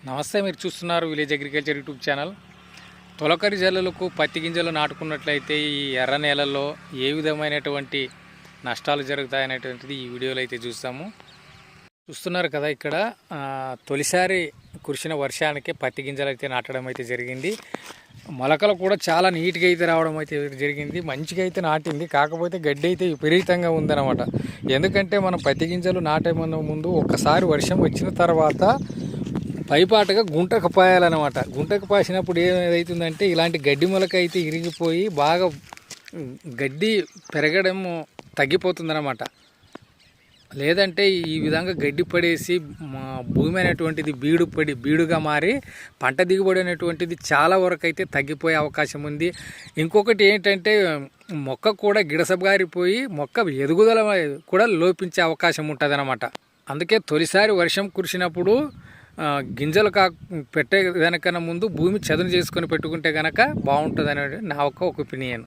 నమస్తే, మీరు చూస్తున్నారు విలేజ్ అగ్రికల్చర్ యూట్యూబ్ ఛానల్. తొలకరి జల్లులకు పత్తి గింజలు నాటుకున్నట్లయితే ఈ ఎర్ర నేలల్లో ఏ విధమైనటువంటి నష్టాలు జరుగుతాయనేటువంటిది ఈ వీడియోలో అయితే చూస్తున్నారు కదా. ఇక్కడ తొలిసారి కురిసిన వర్షానికి పత్తి గింజలు అయితే నాటడం అయితే జరిగింది. మొలకలు కూడా చాలా నీట్గా అయితే రావడం అయితే జరిగింది. మంచిగా అయితే నాటింది. కాకపోతే గడ్డి అయితే విపరీతంగా ఉందన్నమాట. ఎందుకంటే మనం పత్తి గింజలు నాటే ముందు ఒక్కసారి వర్షం వచ్చిన తర్వాత పైపాటుగా గుంటకు పాయాలన్నమాట. గుంటకు పాసినప్పుడు ఏమవుతుందంటే ఇలాంటి గడ్డి మొలక అయితే ఇరిగిపోయి బాగా గడ్డి పెరగడం తగ్గిపోతుందన్నమాట. లేదంటే ఈ విధంగా గడ్డి పడేసి భూమి అనేటువంటిది బీడుగా మారి పంట దిగుబడి అనేటువంటిది చాలా వరకు అయితే తగ్గిపోయే అవకాశం ఉంది. ఇంకొకటి ఏంటంటే మొక్క కూడా గిడసబారిపోయి మొక్క ఎదుగుదల కూడా లోపించే అవకాశం ఉంటుంది. అందుకే తొలిసారి వర్షం కురిసినప్పుడు గింజలు పెట్టే దానికన్నా ముందు భూమి చదును చేసుకొని పెట్టుకుంటే కనుక బాగుంటుంది అనేది నా ఒపీనియన్.